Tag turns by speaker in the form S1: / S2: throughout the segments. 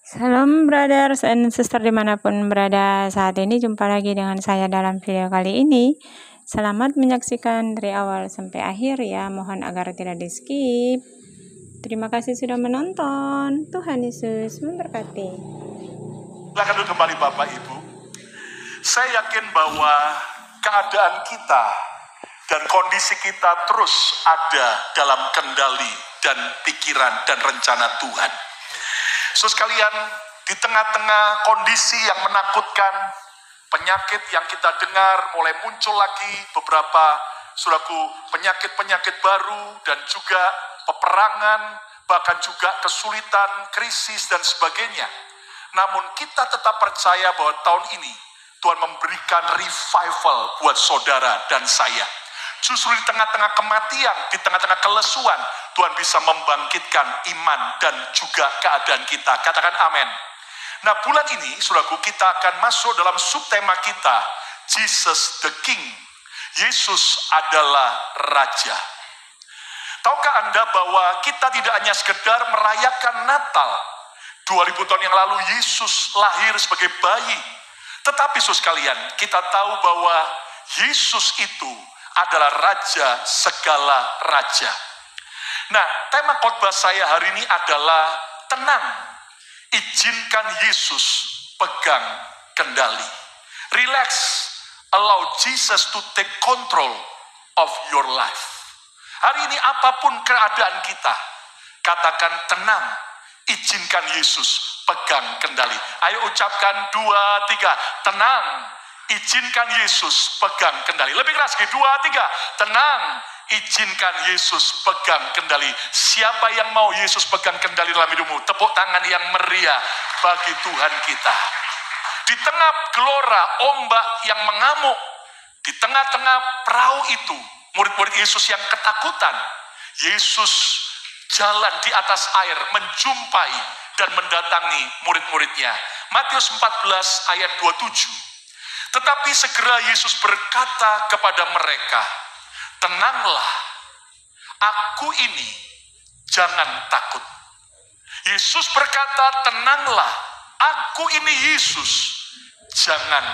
S1: Salam brothers and sister dimanapun berada saat ini, jumpa lagi dengan saya dalam video kali ini. Selamat menyaksikan dari awal sampai akhir ya, mohon agar tidak di skip. Terima kasih sudah menonton. Tuhan Yesus memberkati.
S2: Silakan duduk kembali Bapak Ibu. Saya yakin bahwa keadaan kita dan kondisi kita terus ada dalam kendali dan pikiran dan rencana Tuhan. Saudara sekalian, di tengah-tengah kondisi yang menakutkan, penyakit yang kita dengar mulai muncul lagi, beberapa saudaraku penyakit-penyakit baru dan juga peperangan, bahkan juga kesulitan, krisis dan sebagainya. Namun kita tetap percaya bahwa tahun ini Tuhan memberikan revival buat saudara dan saya. Justru di tengah-tengah kematian, di tengah-tengah kelesuan, Tuhan bisa membangkitkan iman dan juga keadaan kita. Katakan amin. Nah, bulan ini, saudaraku, kita akan masuk dalam subtema kita, Jesus the King. Yesus adalah Raja. Tahukah Anda bahwa kita tidak hanya sekedar merayakan Natal. 2000 tahun yang lalu Yesus lahir sebagai bayi. Tetapi saudara sekalian, kita tahu bahwa Yesus itu adalah Raja segala raja. Nah, tema khotbah saya hari ini adalah tenang. Izinkan Yesus pegang kendali. Relax. Allow Jesus to take control of your life. Hari ini apapun keadaan kita, katakan tenang. Izinkan Yesus pegang kendali. Ayo ucapkan 2, 3. Tenang. Izinkan Yesus pegang kendali. Lebih keras lagi, 2, 3. Tenang. Izinkan Yesus pegang kendali. Siapa yang mau Yesus pegang kendali dalam hidupmu? Tepuk tangan yang meriah bagi Tuhan kita. Di tengah gelora ombak yang mengamuk, di tengah-tengah perahu itu, murid-murid Yesus yang ketakutan, Yesus jalan di atas air, menjumpai dan mendatangi murid-muridnya. Matius 14 ayat 27. Tetapi segera Yesus berkata kepada mereka, tenanglah, aku ini, jangan takut. Yesus berkata, tenanglah, aku ini Yesus, jangan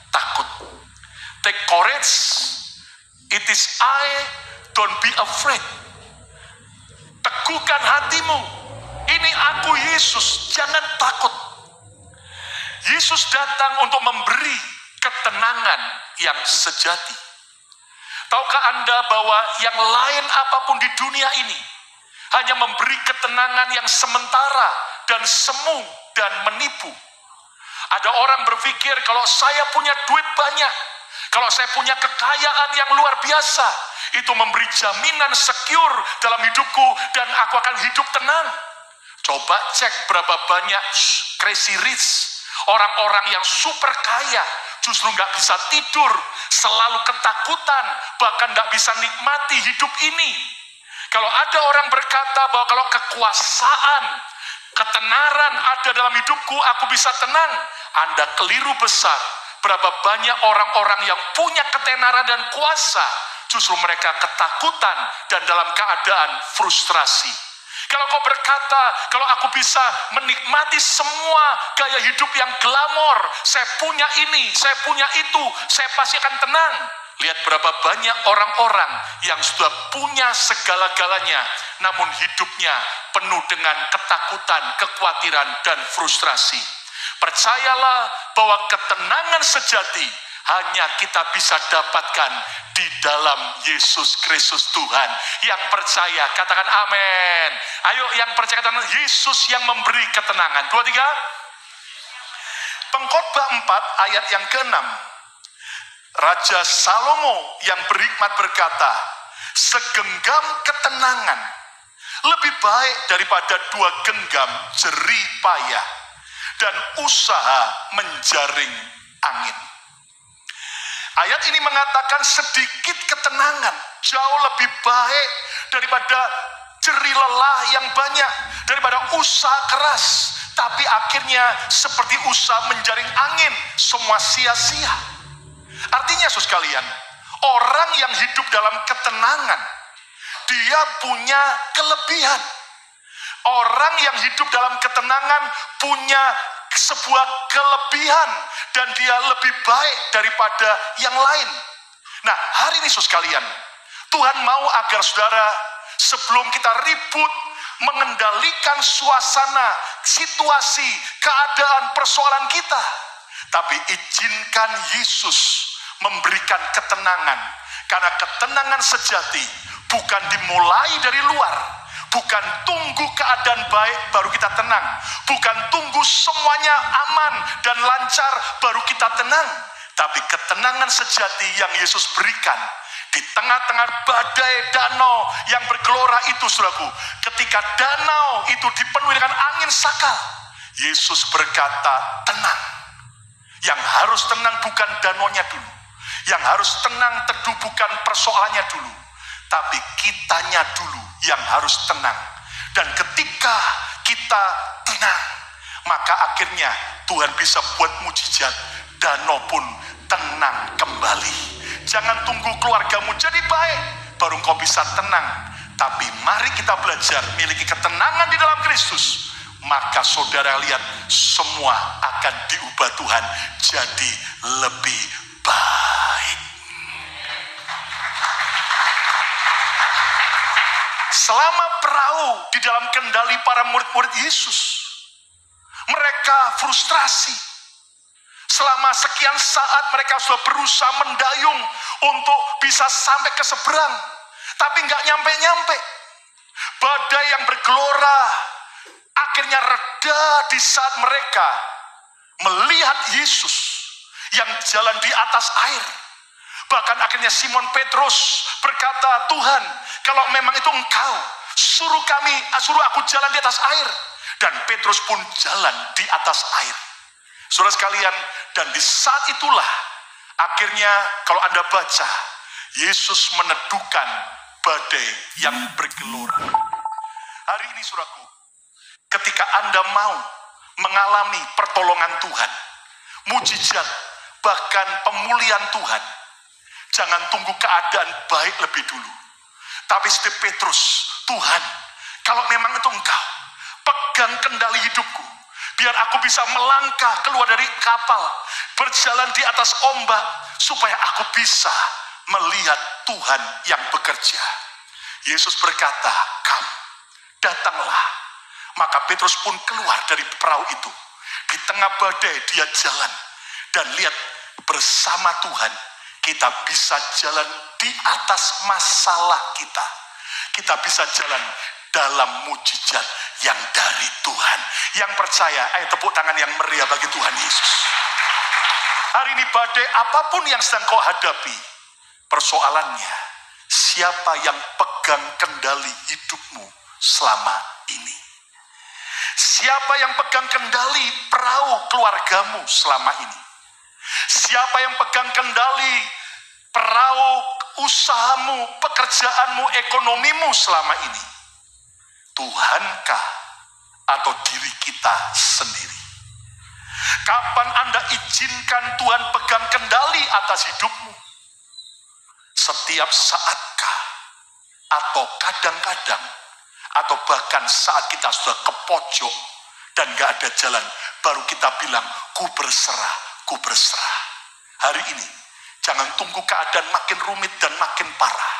S2: takut. Take courage, it is I, don't be afraid. Teguhkan hatimu, ini aku Yesus, jangan takut. Yesus datang untuk memberi ketenangan yang sejati. Tahukah Anda bahwa yang lain apapun di dunia ini hanya memberi ketenangan yang sementara dan semu dan menipu. Ada orang berpikir kalau saya punya duit banyak, kalau saya punya kekayaan yang luar biasa, itu memberi jaminan secure dalam hidupku dan aku akan hidup tenang. Coba cek berapa banyak crazy rich, orang-orang yang super kaya, justru nggak bisa tidur, selalu ketakutan, bahkan nggak bisa nikmati hidup ini. Kalau ada orang berkata bahwa kalau kekuasaan, ketenaran ada dalam hidupku, aku bisa tenang, Anda keliru besar. Berapa banyak orang-orang yang punya ketenaran dan kuasa, justru mereka ketakutan dan dalam keadaan frustrasi. Kalau kau berkata, kalau aku bisa menikmati semua gaya hidup yang glamor, saya punya ini, saya punya itu, saya pasti akan tenang. Lihat berapa banyak orang-orang yang sudah punya segala-galanya, namun hidupnya penuh dengan ketakutan, kekhawatiran, dan frustrasi. Percayalah bahwa ketenangan sejati hanya kita bisa dapatkan di dalam Yesus Kristus Tuhan. Yang percaya, katakan amin. Ayo yang percaya katakan Yesus yang memberi ketenangan. 2, 3. Pengkhotbah 4 ayat yang ke-6. Raja Salomo yang berhikmat berkata, segenggam ketenangan lebih baik daripada 2 genggam jerih payah dan usaha menjaring angin. Ayat ini mengatakan sedikit ketenangan jauh lebih baik daripada jerih lelah yang banyak, daripada usaha keras, tapi akhirnya seperti usaha menjaring angin, semua sia-sia. Artinya saudara sekalian, orang yang hidup dalam ketenangan, dia punya kelebihan. Orang yang hidup dalam ketenangan punya sebuah kelebihan dan dia lebih baik daripada yang lain. Nah, hari ini saudara sekalian, Tuhan mau agar saudara sebelum kita ribut mengendalikan suasana, situasi, keadaan, persoalan kita, tapi izinkan Yesus memberikan ketenangan. Karena ketenangan sejati bukan dimulai dari luar, bukan tunggu keadaan baik baru kita tenang, bukan tunggu semuanya aman dan lancar baru kita tenang, tapi ketenangan sejati yang Yesus berikan di tengah-tengah badai danau yang bergelora itu, saudaraku. Ketika danau itu dipenuhi dengan angin sakal, Yesus berkata, tenang. Yang harus tenang bukan danaunya dulu, yang harus tenang teduh bukan persoalannya dulu, tapi kitanya dulu yang harus tenang. Dan ketika kita tenang, maka akhirnya Tuhan bisa buat mujizat, danau pun tenang kembali. Jangan tunggu keluargamu jadi baik baru engkau bisa tenang, tapi mari kita belajar miliki ketenangan di dalam Kristus, maka saudara lihat semua akan diubah Tuhan jadi lebih baik. Selama perahu di dalam kendali para murid-murid Yesus, mereka frustrasi. Selama sekian saat mereka sudah berusaha mendayung untuk bisa sampai ke seberang, tapi nggak nyampe-nyampe. Badai yang bergelora akhirnya reda di saat mereka melihat Yesus yang jalan di atas air. Bahkan akhirnya Simon Petrus berkata, Tuhan, kalau memang itu engkau, suruh aku jalan di atas air. Dan Petrus pun jalan di atas air. Saudara sekalian, dan di saat itulah akhirnya kalau Anda baca, Yesus meneduhkan badai yang bergelora. Hari ini saudaraku, ketika Anda mau mengalami pertolongan Tuhan, mujizat, bahkan pemulihan Tuhan, jangan tunggu keadaan baik lebih dulu. Tapi seperti Petrus, Tuhan, kalau memang itu engkau, pegang kendali hidupku, biar aku bisa melangkah keluar dari kapal, berjalan di atas ombak, supaya aku bisa melihat Tuhan yang bekerja. Yesus berkata, "Come, datanglah." Maka Petrus pun keluar dari perahu itu. Di tengah badai dia jalan. Dan lihat, bersama Tuhan, kita bisa jalan di atas masalah kita. Kita bisa jalan dalam mujizat yang dari Tuhan. Yang percaya, ayo tepuk tangan yang meriah bagi Tuhan Yesus. Hari ini badai apapun yang sedang kau hadapi, persoalannya, siapa yang pegang kendali hidupmu selama ini? Siapa yang pegang kendali perahu keluargamu selama ini? Siapa yang pegang kendali perahu usahamu, pekerjaanmu, ekonomimu selama ini? Tuhankah atau diri kita sendiri? Kapan Anda izinkan Tuhan pegang kendali atas hidupmu? Setiap saatkah? Atau kadang-kadang? Atau bahkan saat kita sudah ke pojok dan gak ada jalan, baru kita bilang, ku berserah, ku berserah. Hari ini, jangan tunggu keadaan makin rumit dan makin parah.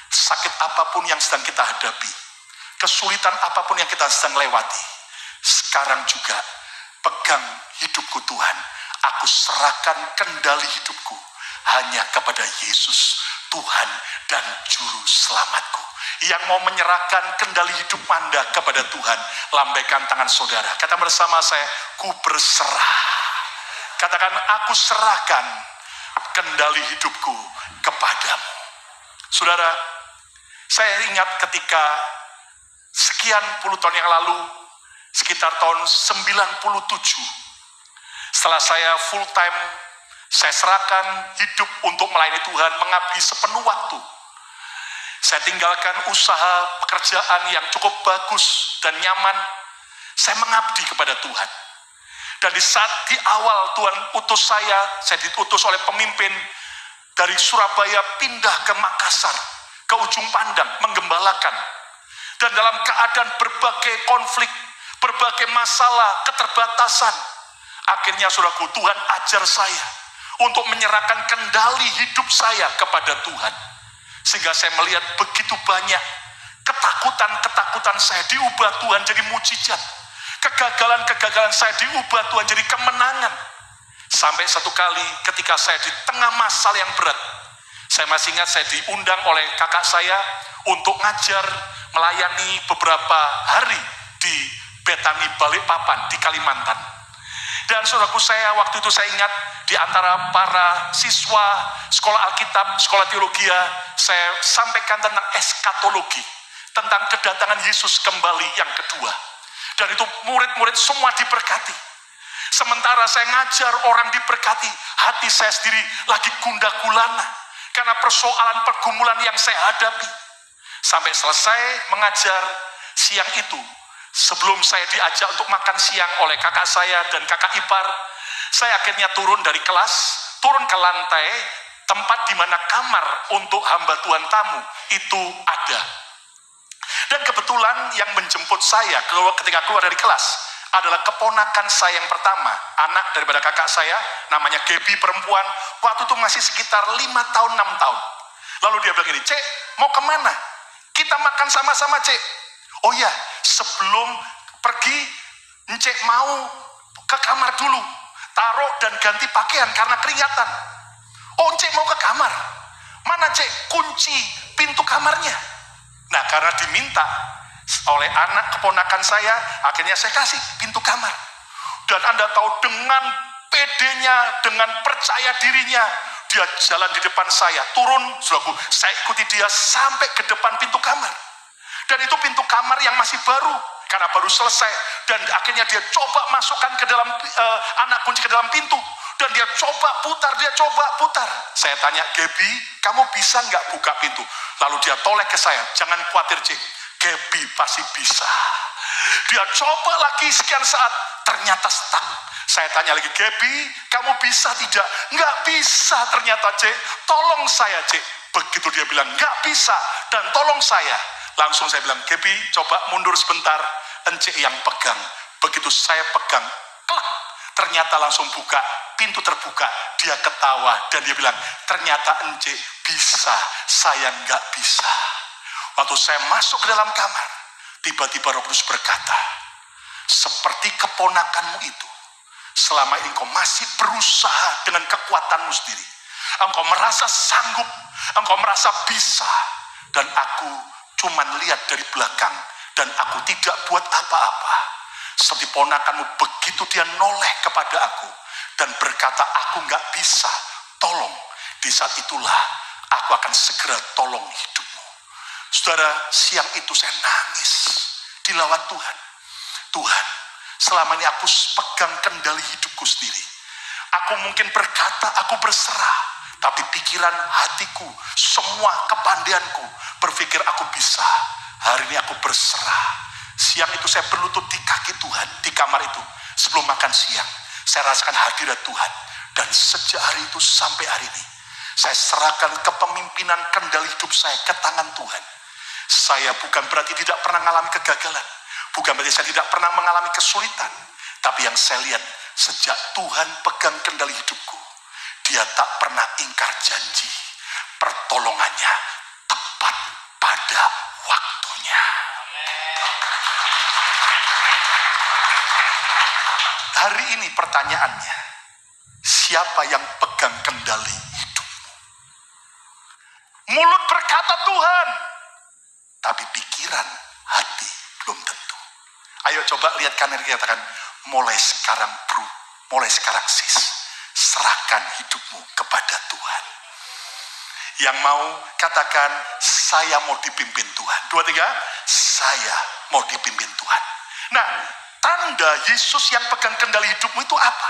S2: Sakit apapun yang sedang kita hadapi, kesulitan apapun yang kita sedang lewati, sekarang juga pegang hidupku Tuhan. Aku serahkan kendali hidupku hanya kepada Yesus, Tuhan dan Juru Selamatku. Yang mau menyerahkan kendali hidup Anda kepada Tuhan, lambaikan tangan saudara. Kata bersama saya, ku berserah. Katakan, aku serahkan kendali hidupku kepadamu. Saudara, saya ingat ketika sekian puluh tahun yang lalu, sekitar tahun 97, setelah saya full time, saya serahkan hidup untuk melayani Tuhan, mengabdi sepenuh waktu. Saya tinggalkan usaha pekerjaan yang cukup bagus dan nyaman. Saya mengabdi kepada Tuhan. Dan di saat di awal Tuhan utus saya diutus oleh pemimpin dari Surabaya pindah ke Makassar, ke ujung pandang, menggembalakan. Dan dalam keadaan berbagai konflik, berbagai masalah, keterbatasan, akhirnya saudaraku, Tuhan ajar saya untuk menyerahkan kendali hidup saya kepada Tuhan. Sehingga saya melihat begitu banyak ketakutan saya diubah Tuhan jadi mujizat. Kegagalan saya diubah Tuhan jadi kemenangan. Sampai satu kali ketika saya di tengah masalah yang berat, saya masih ingat saya diundang oleh kakak saya untuk ngajar, melayani beberapa hari di Betani Balikpapan di Kalimantan. Dan saudaraku, saya waktu itu saya ingat di antara para siswa sekolah Alkitab, sekolah teologi, saya sampaikan tentang eskatologi, tentang kedatangan Yesus kembali yang kedua. Dan itu murid-murid semua diberkati. Sementara saya ngajar orang diberkati, hati saya sendiri lagi gundah gulana karena persoalan pergumulan yang saya hadapi. Sampai selesai mengajar siang itu, sebelum saya diajak untuk makan siang oleh kakak saya dan kakak ipar, saya akhirnya turun dari kelas, turun ke lantai, tempat di mana kamar untuk hamba Tuhan tamu itu ada. Dan kebetulan yang menjemput saya ketika keluar dari kelas adalah keponakan saya yang pertama, anak daripada kakak saya, namanya Gaby, perempuan, waktu itu masih sekitar 5 tahun, 6 tahun. Lalu dia bilang gini, "Cek, mau kemana? Kita makan sama-sama, Cek." "Oh ya, sebelum pergi, Cek mau ke kamar dulu, taruh dan ganti pakaian karena keringatan." "Oh, Cek mau ke kamar? Mana, Cek, kunci pintu kamarnya?" Nah, karena diminta oleh anak keponakan saya, akhirnya saya kasih pintu kamar. Dan Anda tahu, dengan pedenya, dengan percaya dirinya, dia jalan di depan saya, turun, saudaraku, saya ikuti dia sampai ke depan pintu kamar. Dan itu pintu kamar yang masih baru, karena baru selesai. Dan akhirnya dia coba masukkan ke dalam, anak kunci ke dalam pintu. Dan dia coba putar. Saya tanya, "Gaby, kamu bisa nggak buka pintu?" Lalu dia toleh ke saya, "Jangan khawatir, Cik, Gaby pasti bisa." Dia coba lagi sekian saat, ternyata stuck. Saya tanya lagi, "Gaby, kamu bisa tidak?" "Nggak bisa ternyata, Cik. Tolong saya, Cik." Begitu dia bilang, "Nggak bisa dan tolong saya." Langsung saya bilang, "Gaby, coba mundur sebentar, Encik yang pegang." Begitu saya pegang, klak, ternyata langsung buka, pintu terbuka. Dia ketawa dan dia bilang, "Ternyata Encik bisa, saya nggak bisa." Waktu saya masuk ke dalam kamar, tiba-tiba Roh Kudus berkata, "Seperti keponakanmu itu, selama ini engkau masih berusaha dengan kekuatanmu sendiri. Engkau merasa sanggup, engkau merasa bisa, dan aku cuman lihat dari belakang, dan aku tidak buat apa-apa. Seperti ponakanmu, begitu dia noleh kepada aku dan berkata, 'Aku nggak bisa, tolong,' di saat itulah aku akan segera tolong hidupmu." Saudara, siang itu saya nangis di lawat Tuhan. "Tuhan, selama ini aku pegang kendali hidupku sendiri. Aku mungkin berkata, aku berserah, tapi pikiran hatiku, semua kepandaianku berpikir aku bisa. Hari ini aku berserah." Siang itu saya berlutut di kaki Tuhan di kamar itu. Sebelum makan siang, saya rasakan hadirat Tuhan. Dan sejak hari itu sampai hari ini, saya serahkan kepemimpinan kendali hidup saya ke tangan Tuhan. Saya bukan berarti tidak pernah mengalami kegagalan, bukan berarti saya tidak pernah mengalami kesulitan, tapi yang saya lihat, sejak Tuhan pegang kendali hidupku, Dia tak pernah ingkar janji. Pertolongannya tepat pada waktunya. Hari ini pertanyaannya, siapa yang pegang kendali hidupmu? Mulut berkata Tuhan, tapi pikiran, hati belum tentu. Ayo coba lihat kanan kiri, katakan, mulai sekarang bro, mulai sekarang sis, serahkan hidupmu kepada Tuhan. Yang mau katakan, saya mau dipimpin Tuhan. 2, 3, saya mau dipimpin Tuhan. Nah, tanda Yesus yang pegang kendali hidupmu itu apa?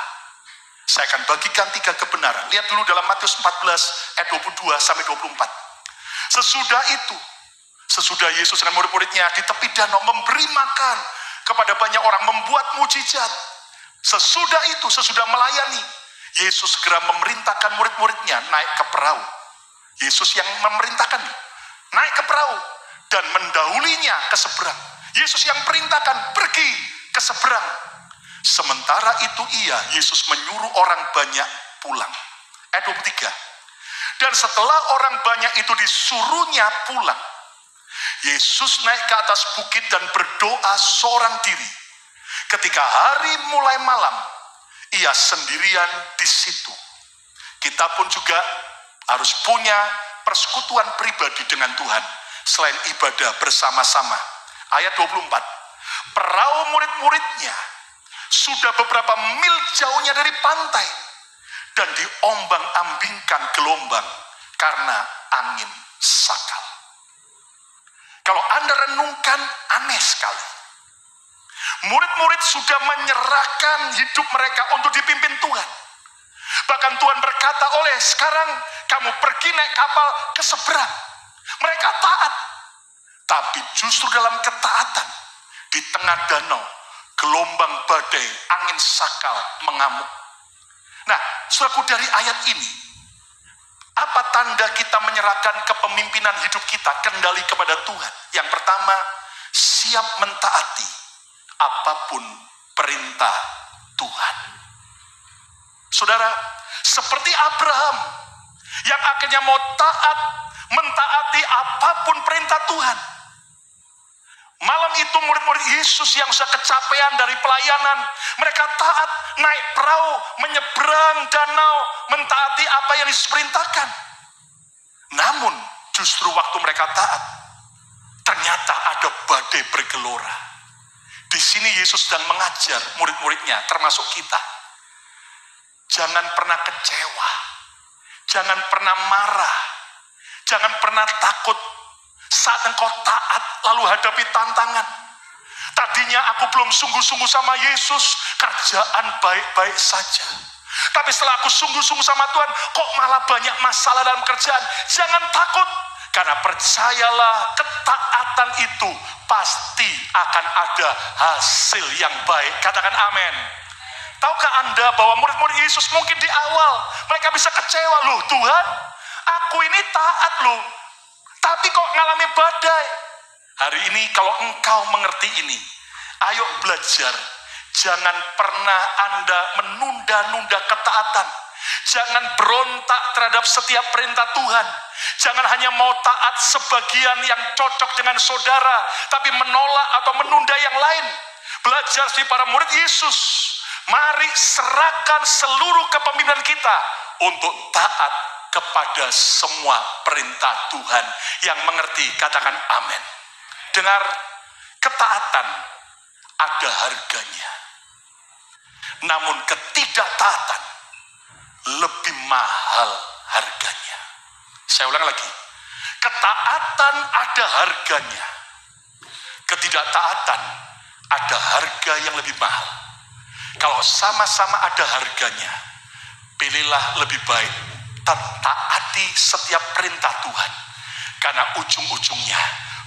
S2: Saya akan bagikan 3 kebenaran. Lihat dulu dalam Matius 14 ayat 22 sampai 24. Sesudah Yesus dengan murid-muridnya di tepi danau memberi makan kepada banyak orang, membuat mujizat. Sesudah melayani, Yesus segera memerintahkan murid-muridnya naik ke perahu. Yesus yang memerintahkan, naik ke perahu dan mendahulinya ke seberang. Yesus yang perintahkan pergi ke seberang. Sementara itu Yesus menyuruh orang banyak pulang. Ayat 23. Dan setelah orang banyak itu disuruhnya pulang, Yesus naik ke atas bukit dan berdoa seorang diri. Ketika hari mulai malam, ia sendirian di situ. Kita pun juga harus punya persekutuan pribadi dengan Tuhan selain ibadah bersama-sama. Ayat 24. Perahu murid-muridnya sudah beberapa mil jauhnya dari pantai dan diombang-ambingkan gelombang karena angin sakal. Kalau Anda renungkan, aneh sekali. Murid-murid sudah menyerahkan hidup mereka untuk dipimpin Tuhan. Bahkan Tuhan berkata, sekarang kamu pergi naik kapal ke seberang. Mereka taat. Tapi justru dalam ketaatan, di tengah danau, gelombang badai, angin sakal mengamuk. Nah, saudaraku, dari ayat ini, apa tanda kita menyerahkan kepemimpinan hidup kita, kendali kepada Tuhan? Yang pertama, siap mentaati apapun perintah Tuhan. Saudara, seperti Abraham yang akhirnya mau mentaati apapun perintah Tuhan. Malam itu murid-murid Yesus yang sudah kecapean dari pelayanan, mereka taat naik perahu, menyeberang danau, mentaati apa yang diperintahkan. Namun justru waktu mereka taat, ternyata ada badai bergelora. Di sini Yesus sedang mengajar murid-muridnya, termasuk kita. Jangan pernah kecewa, jangan pernah marah, jangan pernah takut saat engkau taat lalu hadapi tantangan. Tadinya aku belum sungguh-sungguh sama Yesus, kerjaan baik-baik saja. Tapi setelah aku sungguh-sungguh sama Tuhan, kok malah banyak masalah dalam kerjaan. Jangan takut, karena percayalah, ketaatan itu pasti akan ada hasil yang baik. Katakan amin. Tahukah Anda bahwa murid-murid Yesus mungkin di awal mereka bisa kecewa, loh Tuhan, aku ini taat loh, tapi kok ngalami badai. Hari ini kalau engkau mengerti ini, ayo belajar. Jangan pernah Anda menunda-nunda ketaatan. Jangan berontak terhadap setiap perintah Tuhan. Jangan hanya mau taat sebagian yang cocok dengan saudara, tapi menolak atau menunda yang lain. Belajar dari para murid Yesus. Mari serahkan seluruh kepemimpinan kita untuk taat kepada semua perintah Tuhan. Yang mengerti, katakan amin. Dengar, ketaatan ada harganya. Namun ketidaktaatan lebih mahal harganya. Saya ulang lagi. Ketaatan ada harganya. Ketidaktaatan ada harga yang lebih mahal. Kalau sama-sama ada harganya, pilihlah lebih baik taati setiap perintah Tuhan. Karena ujung-ujungnya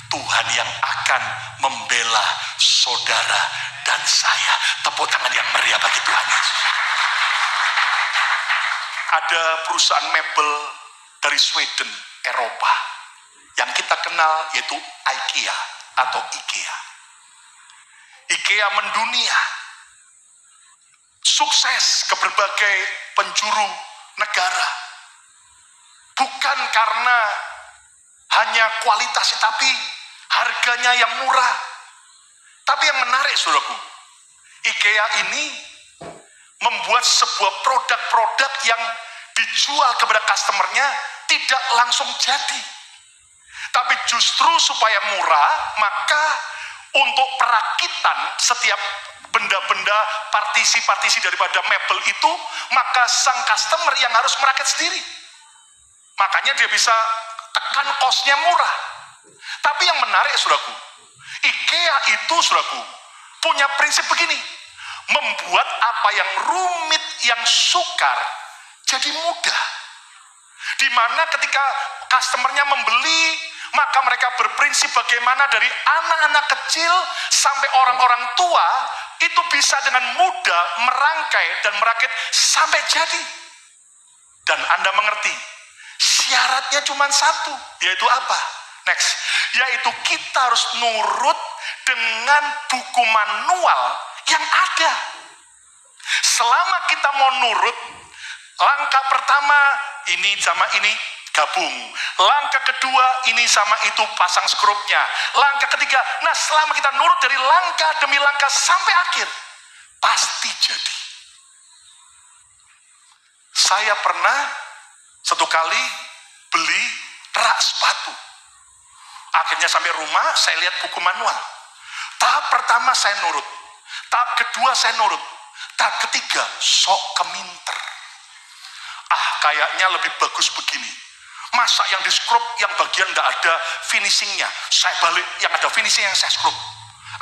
S2: Tuhan yang akan membela saudara dan saya. Tepuk tangan yang meriah bagi Tuhan Yesus. Ada perusahaan mebel dari Sweden, Eropa, yang kita kenal yaitu IKEA atau IKEA. IKEA mendunia, sukses ke berbagai penjuru negara. Bukan karena hanya kualitasnya, tapi harganya yang murah. Tapi yang menarik, saudaraku, IKEA ini membuat sebuah produk-produk yang dijual kepada customernya tidak langsung jadi. Tapi justru supaya murah, maka untuk perakitan setiap benda-benda, partisi-partisi daripada mebel itu, maka sang customer yang harus merakit sendiri. Makanya dia bisa tekan kosnya murah. Tapi yang menarik, saudaraku, IKEA itu, saudaraku, punya prinsip begini: membuat apa yang rumit, yang sukar, jadi mudah. Dimana ketika customernya membeli, maka mereka berprinsip bagaimana dari anak-anak kecil sampai orang-orang tua itu bisa dengan mudah merangkai dan merakit sampai jadi. Dan Anda mengerti, syaratnya cuma satu, yaitu apa? Next, yaitu kita harus nurut dengan buku manual yang ada. Selama kita mau nurut, langkah pertama ini sama ini gabung. Langkah kedua ini sama itu pasang skrupnya. Langkah ketiga, nah selama kita nurut dari langkah demi langkah sampai akhir, pasti jadi. Saya pernah satu kali beli rak sepatu. Akhirnya sampai rumah, saya lihat buku manual. Tahap pertama saya nurut. Tahap kedua saya nurut. Tahap ketiga, sok keminter. Kayaknya lebih bagus begini. Masa yang di scrub, yang bagian nggak ada finishingnya. Saya balik, yang ada finishing yang saya scrub.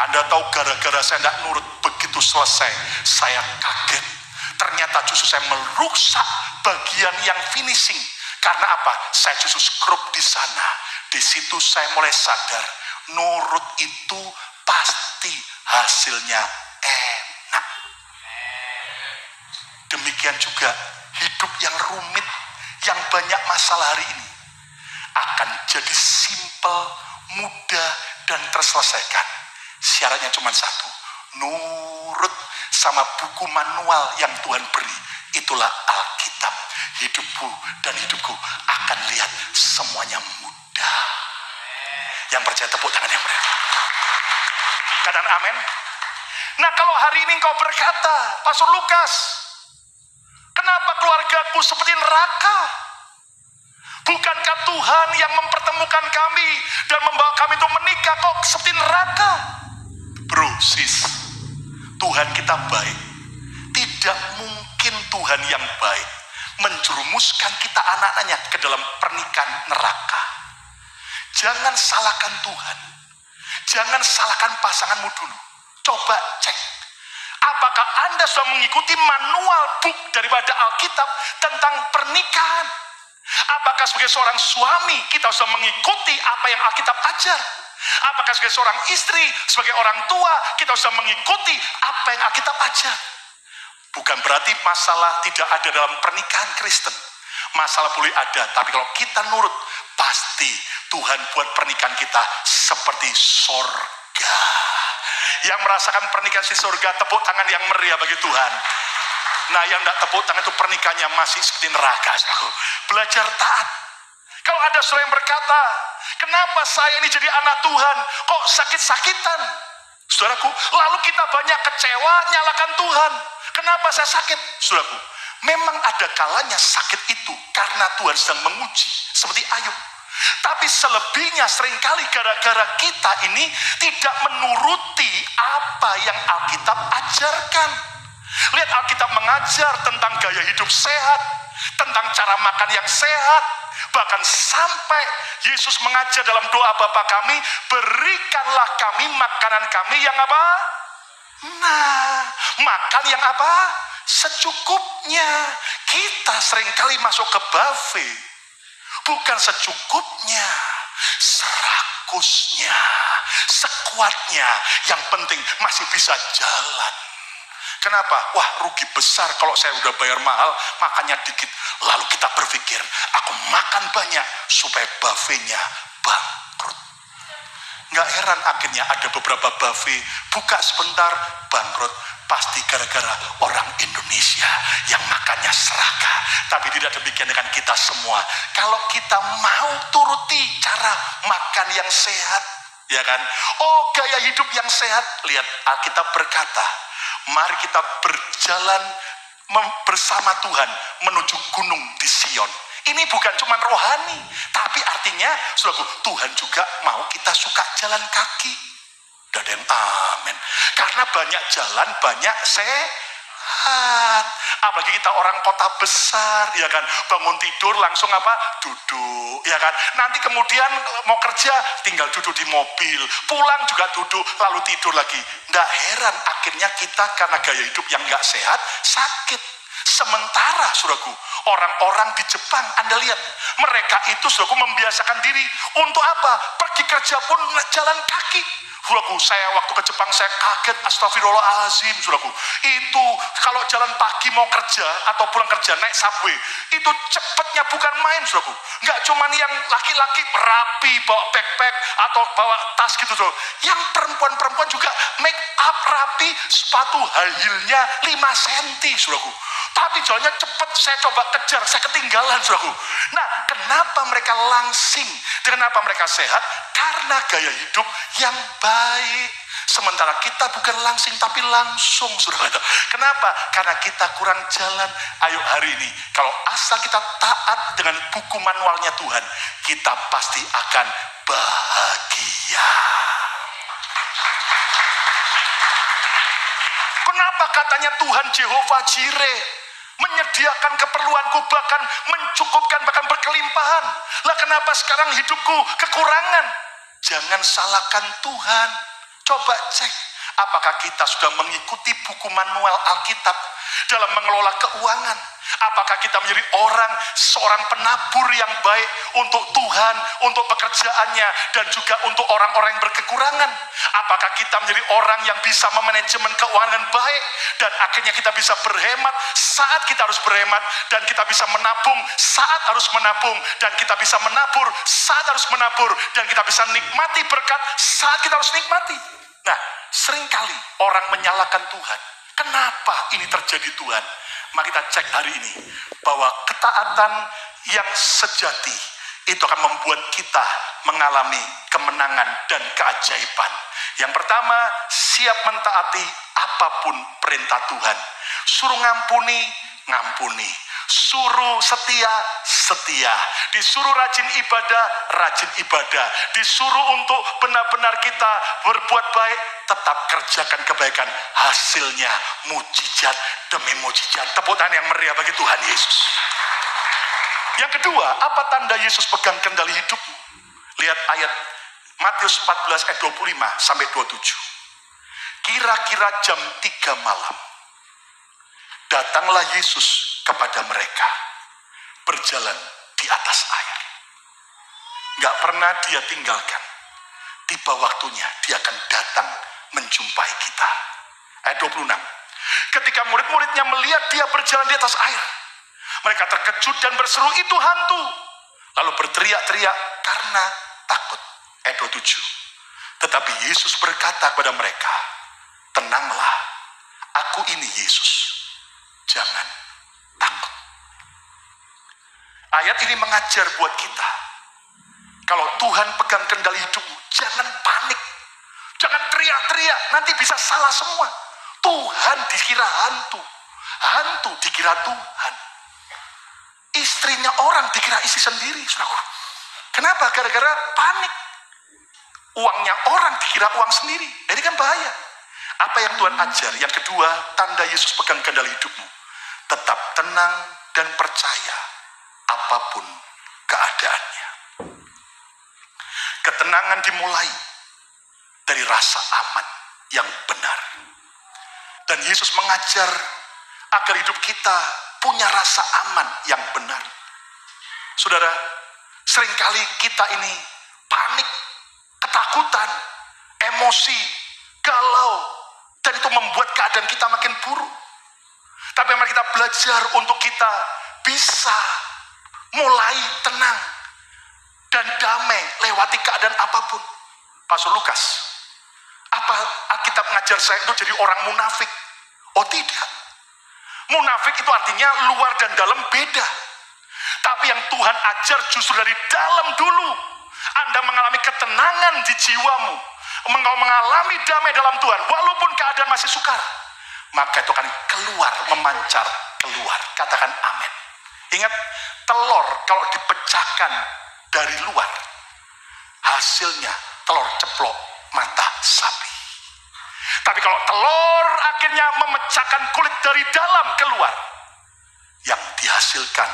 S2: Anda tahu gara-gara saya nggak nurut, begitu selesai, saya kaget. Ternyata justru saya merusak bagian yang finishing. Karena apa? Saya justru scrub di sana. Di situ saya mulai sadar, nurut itu pasti hasilnya enak. Demikian juga hidup yang rumit, yang banyak masalah hari ini akan jadi simpel, mudah, dan terselesaikan. Syaratnya cuma satu, nurut sama buku manual yang Tuhan beri. Itulah Alkitab. Hidupku dan hidupku akan lihat semuanya mudah. Yang percaya tepuk tangan yang meriah. Katakan amin. Nah, kalau hari ini engkau berkata, Pastor Lukas, kenapa keluargaku seperti neraka? Bukankah Tuhan yang mempertemukan kami dan membawa kami untuk menikah kok seperti neraka? Bro, sis, Tuhan kita baik. Tidak mungkin Tuhan yang baik menjerumuskan kita anak-anaknya ke dalam pernikahan neraka. Jangan salahkan Tuhan. Jangan salahkan pasanganmu dulu. Coba cek. Apakah Anda sudah mengikuti manual book daripada Alkitab tentang pernikahan? Apakah sebagai seorang suami kita sudah mengikuti apa yang Alkitab ajar? Apakah sebagai seorang istri, sebagai orang tua kita sudah mengikuti apa yang Alkitab ajar? Bukan berarti masalah tidak ada dalam pernikahan Kristen. Masalah boleh ada, tapi kalau kita nurut, pasti Tuhan buat pernikahan kita seperti sorga. Yang merasakan pernikahan di surga, tepuk tangan yang meriah bagi Tuhan. Nah, yang tidak tepuk tangan itu pernikahannya masih seperti neraka. Belajar taat. Kalau ada saudara yang berkata, kenapa saya ini jadi anak Tuhan, kok sakit-sakitan? Saudaraku, lalu kita banyak kecewa, nyalakan Tuhan. Kenapa saya sakit? Saudaraku, memang ada kalanya sakit itu karena Tuhan sedang menguji, seperti Ayub. Tapi selebihnya seringkali gara-gara kita ini tidak menuruti apa yang Alkitab ajarkan. Lihat, Alkitab mengajar tentang gaya hidup sehat, tentang cara makan yang sehat. Bahkan sampai Yesus mengajar dalam doa Bapa kami, berikanlah kami makanan kami yang apa? Nah, makan yang apa? Secukupnya. Kita seringkali masuk ke buffet. Bukan secukupnya, serakusnya, sekuatnya. Yang penting masih bisa jalan. Kenapa? Wah, rugi besar kalau saya udah bayar mahal, makannya dikit. Lalu kita berpikir, aku makan banyak supaya buffetnya bangkrut. Nggak heran akhirnya ada beberapa buffet buka sebentar, bangkrut. Pasti gara-gara orang Indonesia yang makannya seraka. Tapi tidak demikian dengan kita semua. Kalau kita mau turuti cara makan yang sehat, ya kan? Oh, gaya hidup yang sehat. Lihat, Alkitab berkata, mari kita berjalan bersama Tuhan menuju gunung di Sion. Ini bukan cuma rohani, tapi artinya, saudaraku, Tuhan juga mau kita suka jalan kaki. Dan amin. Karena banyak jalan, banyak sehat. Apalagi kita orang kota besar, ya kan? Bangun tidur langsung apa? Duduk, ya kan? Nanti kemudian mau kerja, tinggal duduk di mobil. Pulang juga duduk, lalu tidur lagi. Nggak heran akhirnya kita karena gaya hidup yang nggak sehat, sakit. Sementara, saudaraku, orang-orang di Jepang, Anda lihat, mereka itu, saudaraku, membiasakan diri untuk apa? Pergi kerja pun jalan kaki. Saudaraku, saya waktu ke Jepang saya kaget, astagfirullahaladzim, saudaraku. Itu kalau jalan pagi mau kerja atau pulang kerja naik subway, itu cepetnya bukan main, saudaraku. Nggak cuman yang laki-laki rapi bawa backpack atau bawa tas gitu, saudaraku. Yang perempuan-perempuan juga make up rapi, sepatu high heel-nya 5 cm, saudaraku. Tapi jalannya cepet, saya coba kejar, saya ketinggalan, saudaraku. Nah, kenapa mereka langsing? Kenapa mereka sehat? Karena gaya hidup yang baik. Sementara kita bukan langsing, tapi langsung, saudara. Kenapa? Karena kita kurang jalan. Ayo hari ini, kalau asal kita taat dengan buku manualnya Tuhan, kita pasti akan bahagia. Kenapa katanya Tuhan Jehovah Jireh, menyediakan keperluanku, bahkan mencukupkan, bahkan berkelimpahan. Lah kenapa sekarang hidupku kekurangan? Jangan salahkan Tuhan. Coba cek, apakah kita sudah mengikuti buku manual Alkitab dalam mengelola keuangan? Apakah kita menjadi seorang penabur yang baik untuk Tuhan, untuk pekerjaannya, dan juga untuk orang-orang yang berkekurangan? Apakah kita menjadi orang yang bisa memanajemen keuangan dengan baik, dan akhirnya kita bisa berhemat saat kita harus berhemat, dan kita bisa menabung saat harus menabung, dan kita bisa menabur saat harus menabur, dan kita bisa nikmati berkat saat kita harus nikmati. Nah, seringkali orang menyalahkan Tuhan. Kenapa ini terjadi Tuhan? Mari kita cek hari ini bahwa ketaatan yang sejati itu akan membuat kita mengalami kemenangan dan keajaiban. Yang pertama, siap mentaati apapun perintah Tuhan. Suruh ngampuni, ngampuni. Suruh setia, setia. Disuruh rajin ibadah. Disuruh untuk benar-benar kita berbuat baik, tetap kerjakan kebaikan. Hasilnya mujizat demi mujizat. Tepuk tangan yang meriah bagi Tuhan Yesus. Yang kedua, apa tanda Yesus pegang kendali hidupmu? Lihat ayat Matius 14 ayat 25 sampai 27. Kira-kira jam 3 malam, datanglah Yesus kepada mereka, berjalan di atas air. Gak pernah dia tinggalkan. Tiba waktunya dia akan datang menjumpai kita. Ayat 26. Ketika murid-muridnya melihat dia berjalan di atas air, mereka terkejut dan berseru, itu hantu. Lalu berteriak-teriak karena takut. Ayat 27. Tetapi Yesus berkata kepada mereka, tenanglah, aku ini Yesus, jangan takut. Ayat ini mengajar buat kita, kalau Tuhan pegang kendali hidupmu, jangan panik, jangan teriak-teriak, nanti bisa salah semua. Tuhan dikira hantu, hantu dikira Tuhan. Istrinya orang dikira istri sendiri, saudaraku. Kenapa? Gara-gara panik. Uangnya orang dikira uang sendiri. Ini kan bahaya. Apa yang Tuhan ajar? Yang kedua, tanda Yesus pegang kendali hidupmu. Tetap tenang dan percaya apapun keadaannya. Ketenangan dimulai dari rasa aman yang benar. Dan Yesus mengajar agar hidup kita punya rasa aman yang benar. Saudara, seringkali kita ini panik, ketakutan, emosi, galau, dan itu membuat keadaan kita makin buruk. Tapi mari kita belajar untuk kita bisa mulai tenang dan damai lewati keadaan apapun. Pastor Lukas, apa Alkitab mengajar saya untuk jadi orang munafik? Oh tidak. Munafik itu artinya luar dan dalam beda. Tapi yang Tuhan ajar justru dari dalam dulu. Anda mengalami ketenangan di jiwamu, mengalami damai dalam Tuhan, walaupun keadaan masih sukar, maka itu akan keluar, memancar keluar. Katakan amin. Ingat, telur kalau dipecahkan dari luar, hasilnya telur ceplok mata sapi. Tapi kalau telur akhirnya memecahkan kulit dari dalam keluar, yang dihasilkan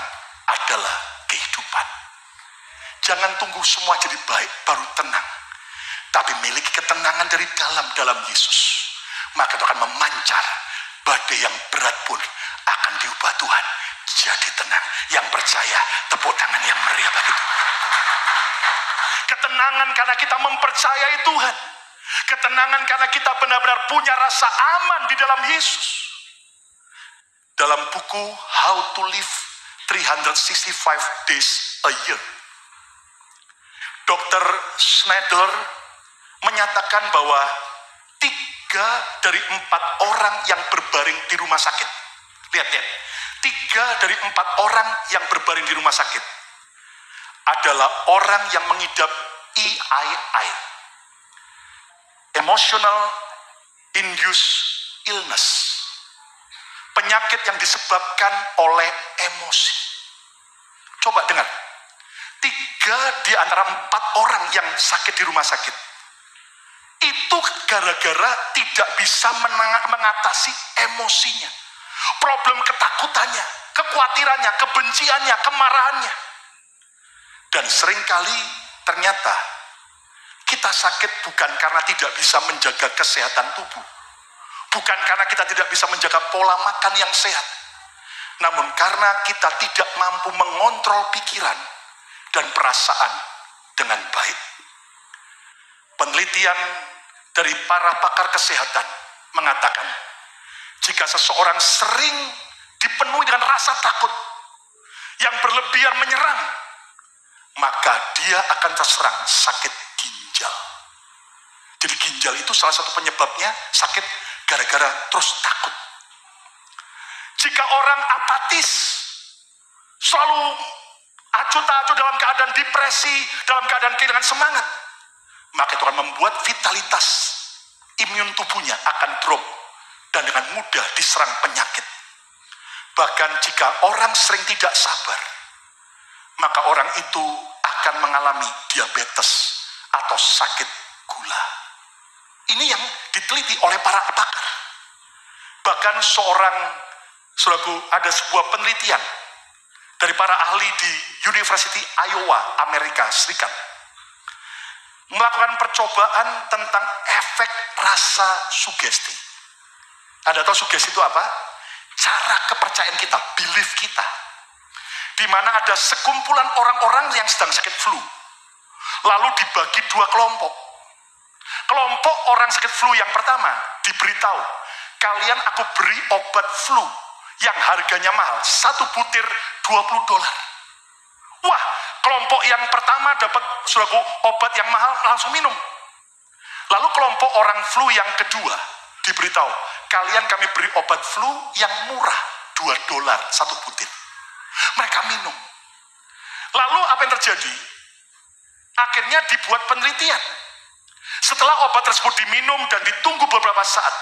S2: adalah kehidupan. Jangan tunggu semua jadi baik baru tenang, tapi miliki ketenangan dari dalam Yesus, maka itu akan memancar. Badai yang berat pun akan diubah Tuhan jadi tenang. Yang percaya, tepuk tangan yang meriah bagi Tuhan. Ketenangan karena kita mempercayai Tuhan. Ketenangan karena kita benar-benar punya rasa aman di dalam Yesus. Dalam buku How to Live 365 Days a Year, Dr. Schneider menyatakan bahwa 3 dari 4 orang yang berbaring di rumah sakit, lihat, 3 dari 4 orang yang berbaring di rumah sakit adalah orang yang mengidap EII, Emotional Induced Illness, penyakit yang disebabkan oleh emosi. Coba dengar, 3 di antara 4 orang yang sakit di rumah sakit itu gara-gara tidak bisa mengatasi emosinya, problem ketakutannya, kekhawatirannya, kebenciannya, kemarahannya. Dan seringkali ternyata kita sakit bukan karena tidak bisa menjaga kesehatan tubuh, bukan karena kita tidak bisa menjaga pola makan yang sehat, namun karena kita tidak mampu mengontrol pikiran dan perasaan dengan baik. Penelitian dari para pakar kesehatan mengatakan, jika seseorang sering dipenuhi dengan rasa takut yang berlebihan menyerang, maka dia akan terserang sakit ginjal. Jadi ginjal itu salah satu penyebabnya sakit gara-gara terus takut. Jika orang apatis, selalu acuh tak acuh dalam keadaan depresi, dalam keadaan kehilangan semangat, maka itu akan membuat vitalitas imun tubuhnya akan drop dan dengan mudah diserang penyakit. Bahkan jika orang sering tidak sabar, maka orang itu akan mengalami diabetes atau sakit gula. Ini yang diteliti oleh para pakar. Bahkan ada sebuah penelitian dari para ahli di University Iowa, Amerika Serikat, melakukan percobaan tentang efek rasa sugesti. Anda tahu sugesti itu apa? Cara kepercayaan kita, belief kita. Di mana ada sekumpulan orang-orang yang sedang sakit flu. Lalu dibagi 2 kelompok. Kelompok orang sakit flu yang pertama diberitahu, kalian aku beri obat flu yang harganya mahal, 1 butir $20. Wah, kelompok yang pertama dapat obat yang mahal, langsung minum. Lalu kelompok orang flu yang kedua diberitahu, kalian kami beri obat flu yang murah, $2 1 butir. Mereka minum. Lalu apa yang terjadi? Akhirnya dibuat penelitian. Setelah obat tersebut diminum dan ditunggu beberapa saat,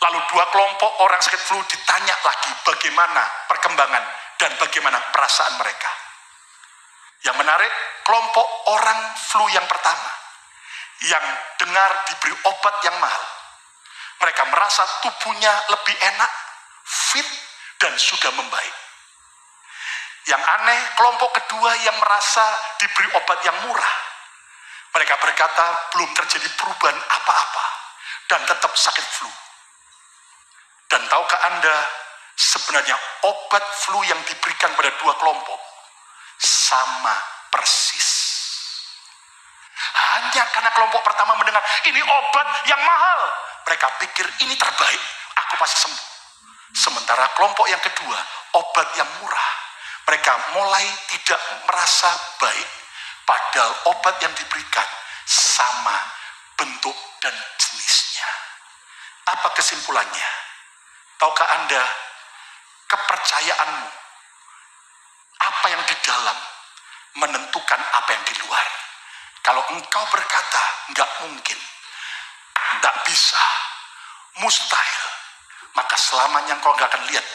S2: lalu 2 kelompok orang sakit flu ditanya lagi bagaimana perkembangan dan bagaimana perasaan mereka. Yang menarik, kelompok orang flu yang pertama yang dengar diberi obat yang mahal, mereka merasa tubuhnya lebih enak, fit, dan sudah membaik. Yang aneh, kelompok kedua yang merasa diberi obat yang murah, mereka berkata belum terjadi perubahan apa-apa dan tetap sakit flu. Dan tahukah Anda, sebenarnya obat flu yang diberikan pada 2 kelompok sama persis. Hanya karena kelompok pertama mendengar ini obat yang mahal, mereka pikir ini terbaik, aku pasti sembuh. Sementara kelompok yang kedua, obat yang murah, mereka mulai tidak merasa baik, padahal obat yang diberikan sama bentuk dan jenisnya. Apa kesimpulannya? Tahukah Anda, kepercayaanmu, apa yang di dalam menentukan apa yang di luar. Kalau engkau berkata nggak mungkin, nggak bisa, mustahil, maka selamanya engkau nggak akan lihat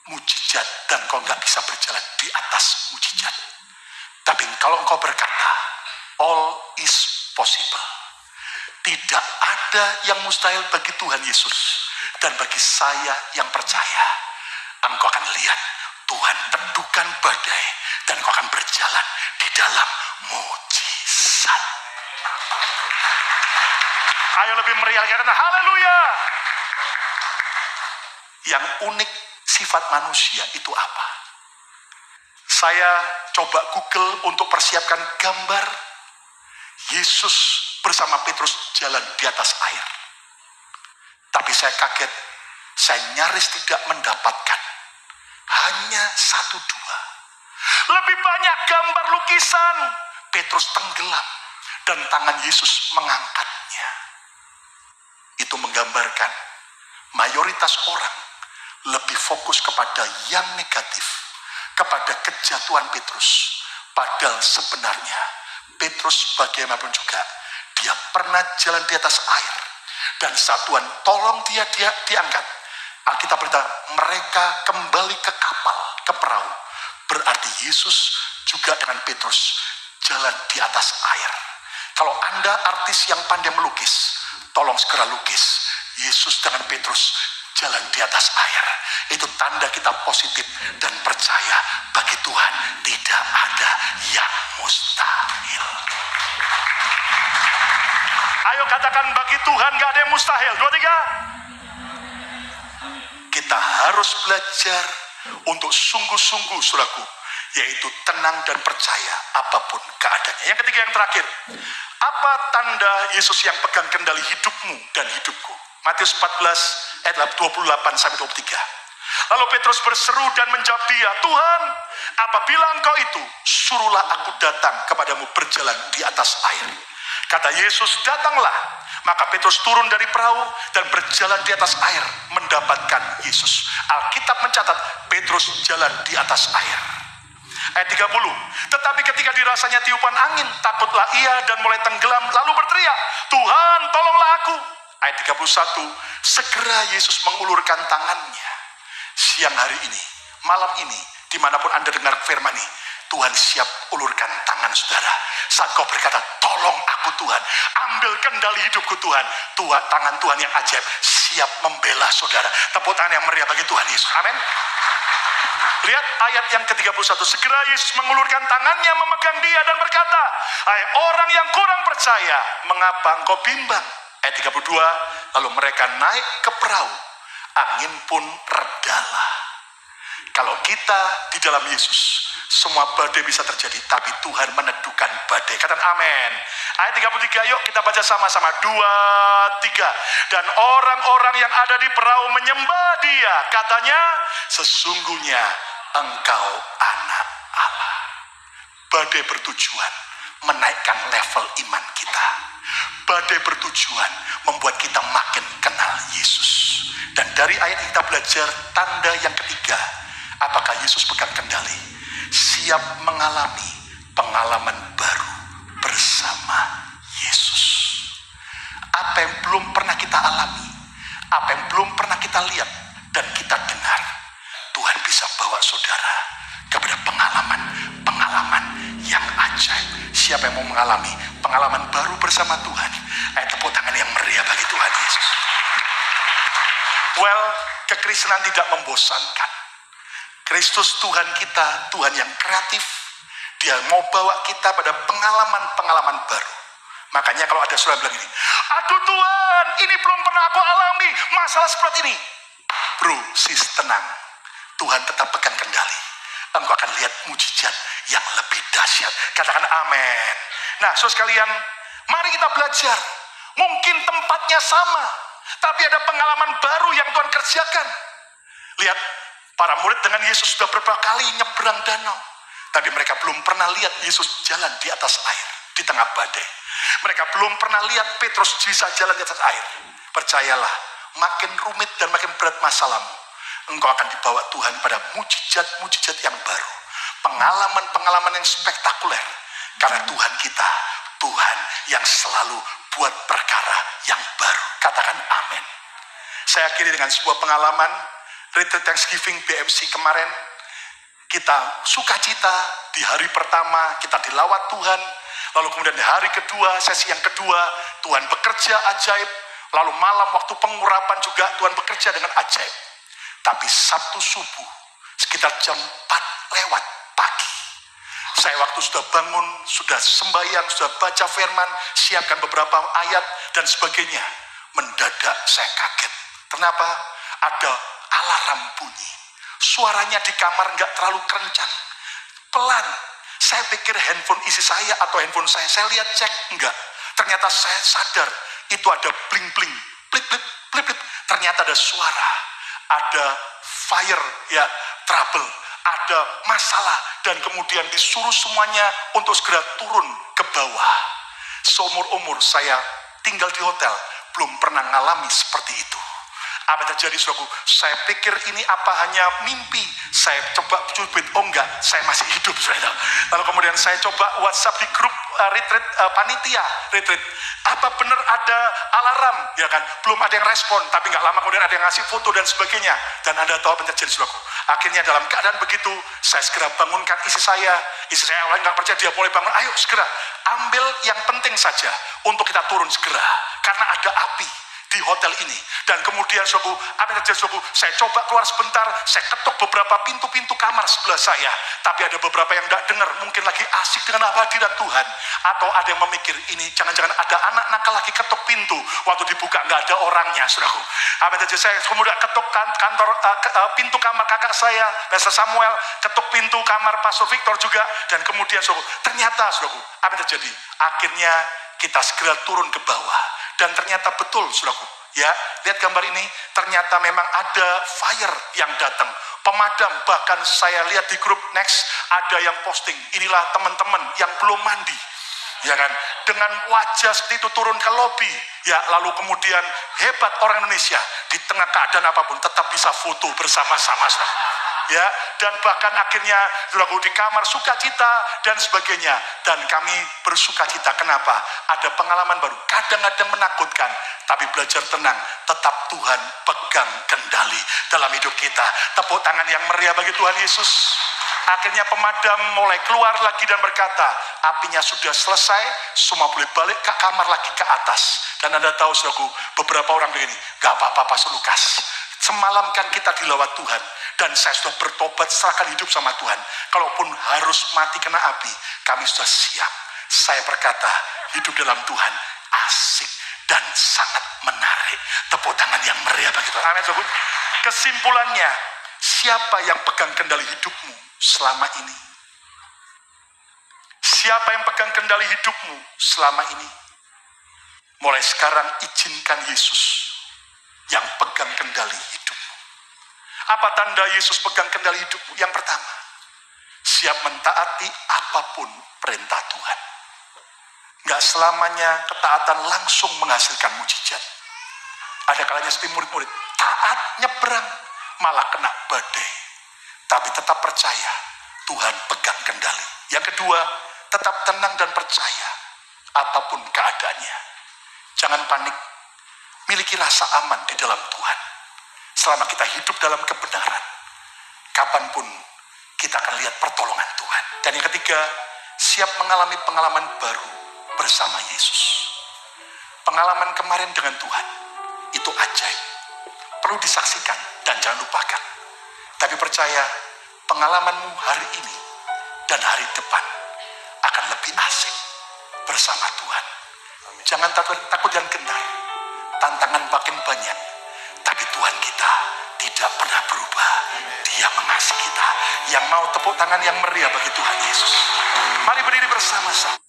S2: mujizat dan engkau nggak bisa berjalan di atas mujizat. Tapi kalau engkau berkata all is possible, tidak ada yang mustahil bagi Tuhan Yesus dan bagi saya yang percaya, engkau akan lihat Tuhan teduhkan badai dan engkau akan berjalan di dalam mujizat. Ayo lebih meriah karena haleluya. Yang unik sifat manusia itu apa? Saya coba Google untuk persiapkan gambar Yesus bersama Petrus jalan di atas air. Tapi saya kaget, saya nyaris tidak mendapatkan hanya 1-2. Lebih banyak gambar lukisan Petrus tenggelam dan tangan Yesus mengangkatnya. Itu menggambarkan mayoritas orang lebih fokus kepada yang negatif, kepada kejatuhan Petrus. Padahal sebenarnya Petrus bagaimanapun juga, dia pernah jalan di atas air. Dan saat Tuhan tolong dia diangkat, Alkitab berkata mereka kembali ke kapal, ke perahu. Berarti Yesus juga dengan Petrus jalan di atas air. Kalau Anda artis yang pandai melukis, tolong segera lukis Yesus dengan Petrus jalan di atas air. Itu tanda kita positif dan percaya bagi Tuhan tidak ada yang mustahil. Ayo katakan, bagi Tuhan gak ada yang mustahil. 2, 3. Kita harus belajar untuk sungguh-sungguh, saudaraku, yaitu tenang dan percaya apapun keadaannya. Yang ketiga, yang terakhir, apa tanda Yesus yang pegang kendali hidupmu dan hidupku? Matius 14 ayat 28-23. Lalu Petrus berseru dan menjawab dia, Tuhan, apabila engkau itu, suruhlah aku datang kepadamu berjalan di atas air. Kata Yesus, datanglah. Maka Petrus turun dari perahu dan berjalan di atas air mendapatkan Yesus. Alkitab mencatat Petrus jalan di atas air. Ayat 30, tetapi ketika dirasanya tiupan angin, takutlah ia dan mulai tenggelam, lalu berteriak, Tuhan, tolonglah aku. Ayat 31, segera Yesus mengulurkan tangannya. Siang hari ini, malam ini, dimanapun Anda dengar firman ini, Tuhan siap ulurkan tangan saudara. Saat kau berkata, tolong aku Tuhan, ambil kendali hidupku Tuhan. Tangan Tuhan yang ajaib siap membela saudara. Tepuk tangan yang meriah bagi Tuhan Yesus. Amin. Lihat ayat yang ke-31. Segera Yesus mengulurkan tangannya memegang dia dan berkata, hai orang yang kurang percaya, mengapa engkau bimbang? Ayat 32, lalu mereka naik ke perahu, angin pun redalah. Kalau kita di dalam Yesus, semua badai bisa terjadi, tapi Tuhan meneduhkan badai. Katakan amin. Ayat 33, yuk kita baca sama-sama. 2, 3. Dan orang-orang yang ada di perahu menyembah dia. Katanya, sesungguhnya engkau anak Allah. Badai bertujuan menaikkan level iman kita. Badai bertujuan membuat kita makin kenal Yesus. Dan dari ayat ini kita belajar tanda yang ketiga. Apakah Yesus pegang kendali? Siap mengalami pengalaman baru bersama Yesus. Apa yang belum pernah kita alami, apa yang belum pernah kita lihat dan kita dengar, Tuhan bisa bawa saudara kepada pengalaman yang ajaib. Siapa yang mau mengalami pengalaman baru bersama Tuhan? Ayo tepuk tangan yang meriah bagi Tuhan Yesus. Well, kekristenan tidak membosankan. Kristus Tuhan kita, Tuhan yang kreatif. Dia mau bawa kita pada pengalaman-pengalaman baru. Makanya kalau ada saudara bilang ini, aduh Tuhan, ini belum pernah aku alami masalah seperti ini. Bro, sis, tenang. Tuhan tetap pegang kendali. Engkau akan lihat mujizat yang lebih dahsyat. Katakan amin. Nah, saudara sekalian, mari kita belajar. Mungkin tempatnya sama, tapi ada pengalaman baru yang Tuhan kerjakan. Lihat, para murid dengan Yesus sudah beberapa kali nyebrang danau. Tapi mereka belum pernah lihat Yesus jalan di atas air, di tengah badai. Mereka belum pernah lihat Petrus bisa jalan di atas air. Percayalah, makin rumit dan makin berat masalahmu, engkau akan dibawa Tuhan pada mujizat-mujizat yang baru. Pengalaman-pengalaman yang spektakuler. Karena Tuhan kita, Tuhan yang selalu buat perkara yang baru. Katakan amin. Saya akhiri dengan sebuah pengalaman retreat Thanksgiving BMC kemarin. Kita sukacita di hari pertama, kita dilawat Tuhan. Lalu kemudian di hari kedua, sesi yang kedua, Tuhan bekerja ajaib. Lalu malam waktu pengurapan juga Tuhan bekerja dengan ajaib. Tapi Sabtu subuh, sekitar jam 4 lewat pagi, saya waktu sudah bangun, sudah sembahyang, sudah baca firman, siapkan beberapa ayat dan sebagainya. Mendadak saya kaget. Kenapa? Ada alarm bunyi. Suaranya di kamar nggak terlalu kencang, pelan. Saya pikir handphone isi saya atau handphone saya lihat cek, enggak. Ternyata saya sadar itu ada bling-bling, blip-blip, blip-blip. Ternyata ada suara, ada fire, ya, trouble, ada masalah, dan kemudian disuruh semuanya untuk segera turun ke bawah. Seumur umur saya tinggal di hotel, belum pernah ngalami seperti itu. Apa yang terjadi, saudaraku? Saya pikir ini apa hanya mimpi. Saya coba cubit, oh enggak, saya masih hidup, saudara. Lalu kemudian saya coba WhatsApp di grup retreat, panitia retreat. Apa benar ada alarm? Ya kan, belum ada yang respon, tapi nggak lama kemudian ada yang ngasih foto dan sebagainya. Dan Anda tahu apa yang terjadi, saudaraku? Akhirnya dalam keadaan begitu, saya segera bangunkan istri saya. Istri saya awalnya nggak percaya, dia boleh bangun. Ayo segera, ambil yang penting saja untuk kita turun segera. Karena ada api di hotel ini. Dan kemudian, saudaraku, apa yang terjadi, saudaraku? Saya coba keluar sebentar, saya ketuk beberapa pintu-pintu kamar sebelah saya, tapi ada beberapa yang tidak dengar, mungkin lagi asik dengan hadirat Tuhan, atau ada yang memikir, ini jangan-jangan ada anak nakal lagi ketuk pintu, waktu dibuka nggak ada orangnya, saudaraku. Apa yang terjadi? Saya kemudian ketuk pintu kamar kakak saya, Pastor Samuel, ketuk pintu kamar Pastor Victor juga, dan kemudian, saudaraku, ternyata, saudaraku, apa yang terjadi? Akhirnya kita segera turun ke bawah. Dan ternyata betul, saudaraku, ya, lihat gambar ini, ternyata memang ada fire yang datang, pemadam. Bahkan saya lihat di grup Next, ada yang posting, inilah teman-teman yang belum mandi, ya kan, dengan wajah seperti itu turun ke lobi, ya, lalu kemudian hebat orang Indonesia, di tengah keadaan apapun, tetap bisa foto bersama-sama, ya, dan bahkan akhirnya, saudaraku, di kamar sukacita dan sebagainya, dan kami bersukacita. Kenapa? Ada pengalaman baru, kadang-kadang menakutkan, tapi belajar tenang, tetap Tuhan pegang kendali dalam hidup kita. Tepuk tangan yang meriah bagi Tuhan Yesus. Akhirnya pemadam mulai keluar lagi dan berkata, apinya sudah selesai, semua boleh balik ke kamar lagi ke atas. Dan Anda tahu, saudaraku, beberapa orang begini, gak apa-apa Pastor Lukas, semalam kan kita dilawat Tuhan, dan saya sudah bertobat, serahkan hidup sama Tuhan. Kalaupun harus mati kena api, kami sudah siap. Saya berkata, hidup dalam Tuhan asik dan sangat menarik. Tepuk tangan yang meriah bagi Tuhan. Amin, saudara. Kesimpulannya, siapa yang pegang kendali hidupmu selama ini? Siapa yang pegang kendali hidupmu selama ini? Mulai sekarang izinkan Yesus yang pegang kendali hidupmu. Apa tanda Yesus pegang kendali hidupmu? Yang pertama, siap mentaati apapun perintah Tuhan. Gak selamanya ketaatan langsung menghasilkan mujizat. Ada kalanya seperti murid-murid, taat nyebrang, malah kena badai. Tapi tetap percaya, Tuhan pegang kendali. Yang kedua, tetap tenang dan percaya, apapun keadaannya. Jangan panik, miliki rasa aman di dalam Tuhan. Selama kita hidup dalam kebenaran, kapanpun kita akan lihat pertolongan Tuhan. Dan yang ketiga, siap mengalami pengalaman baru bersama Yesus. Pengalaman kemarin dengan Tuhan itu ajaib, perlu disaksikan dan jangan lupakan. Tapi percaya, pengalamanmu hari ini dan hari depan akan lebih asik bersama Tuhan. Jangan takut dan gentar, tantangan makin banyak, tapi Tuhan kita tidak pernah berubah. Dia mengasihi kita. Yang mau tepuk tangan yang meriah bagi Tuhan Yesus. Mari berdiri bersama-sama.